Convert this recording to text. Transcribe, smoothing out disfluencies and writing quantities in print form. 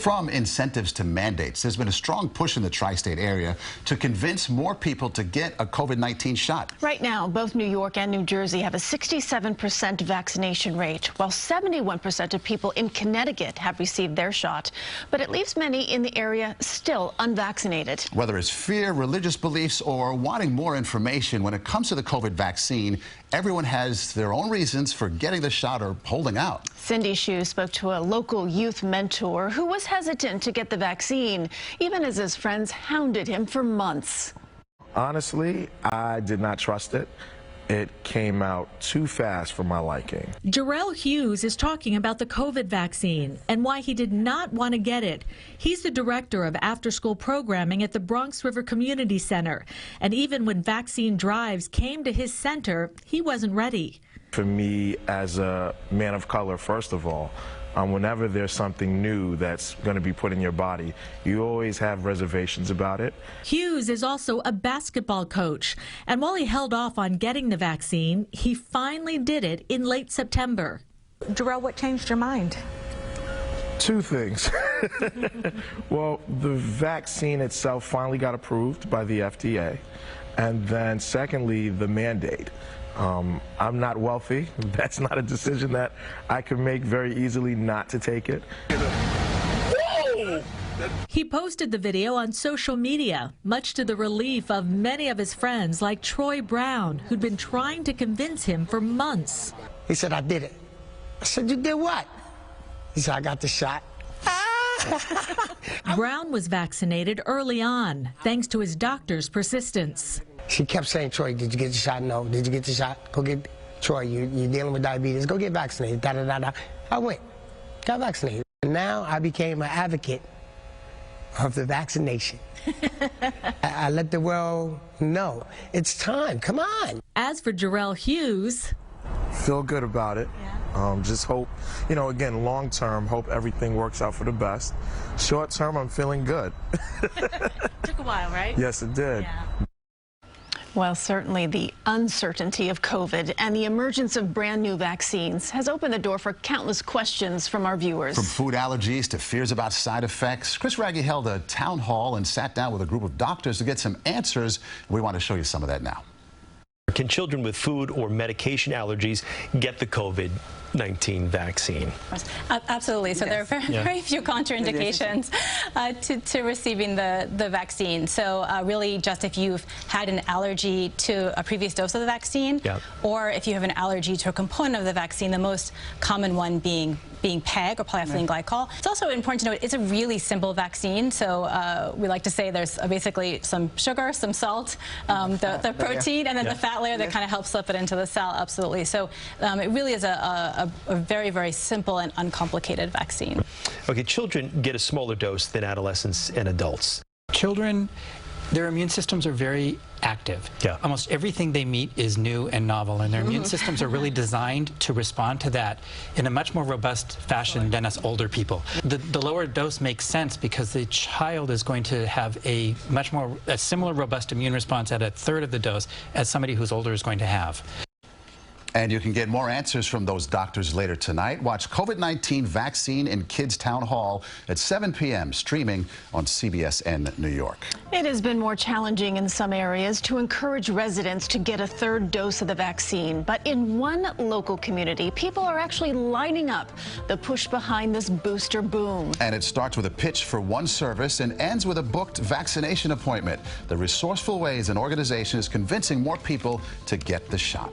From incentives to mandates, there's been a strong push in the tri-state area to convince more people to get a COVID-19 shot. Right now, both New York and New Jersey have a 67% vaccination rate, while 71% of people in Connecticut have received their shot. But it leaves many in the area still unvaccinated. Whether it's fear, religious beliefs, or wanting more information, when it comes to the COVID vaccine, everyone has their own reasons for getting the shot or holding out. Cindy Hsu spoke to a local youth mentor who was hesitant to get the vaccine, even as his friends hounded him for months. Honestly, I did not trust it. It came out too fast for my liking. Jarrell Hughes is talking about the COVID vaccine and why he did not want to get it. He's the director of after-school programming at the Bronx River Community Center. And even when vaccine drives came to his center, he wasn't ready. For me, as a man of color, first of all, whenever there's something new that's going to be put in your body, you always have reservations about it. Hughes is also a basketball coach, and while he held off on getting the vaccine, he finally did it in late September. Jarrell, what changed your mind? Two things. Well, the vaccine itself finally got approved by the FDA, and then secondly, the mandate. I'm not wealthy. That's not a decision that I could make very easily not to take it. He posted the video on social media, much to the relief of many of his friends like Troy Brown, who'd been trying to convince him for months. He said, I did it. I said, you did what? He said, I got the shot. Brown was vaccinated early on, thanks to his doctor's persistence. She kept saying, Troy, did you get the shot? No. Did you get the shot? Go get, Troy, you're dealing with diabetes. Go get vaccinated. Da, da, da, da. I went, got vaccinated. And now I became an advocate of the vaccination. I let the world know. It's time. Come on. As for Jarrell Hughes, feel good about it. Yeah. Just hope, again, long term, hope everything works out for the best. Short term, I'm feeling good. Took a while, right? Yes, it did. Yeah. Well, certainly the uncertainty of COVID and the emergence of brand new vaccines has opened the door for countless questions from our viewers. From food allergies to fears about side effects, Wragge held a town hall and sat down with a group of doctors to get some answers. We want to show you some of that now. Can children with food or medication allergies get the COVID-19 vaccine? Absolutely. So there are very few contraindications to receiving the vaccine. So really just if you've had an allergy to a previous dose of the vaccine, or if you have an allergy to a component of the vaccine, the most common one being PEG or polyethylene glycol. It's also important to note it's a really simple vaccine. So we like to say there's basically some sugar, some salt, the protein, and then the fat layer that kind of helps slip it into the cell. Absolutely. So it really is a very, very simple and uncomplicated vaccine. Okay, children get a smaller dose than adolescents and adults. Children, their immune systems are very active. Yeah. Almost everything they meet is new and novel, and their immune systems are really designed to respond to that in a much more robust fashion than us older people. The lower dose makes sense because the child is going to have a similar robust immune response at a third of the dose as somebody who's older is going to have. And you can get more answers from those doctors later tonight. Watch COVID-19 Vaccine in Kids Town Hall at 7 p.m. streaming on CBSN New York. It has been more challenging in some areas to encourage residents to get a third dose of the vaccine. But in one local community, people are actually lining up the push behind this booster boom. And it starts with a pitch for one service and ends with a booked vaccination appointment. The resourceful ways an organization is convincing more people to get the shot.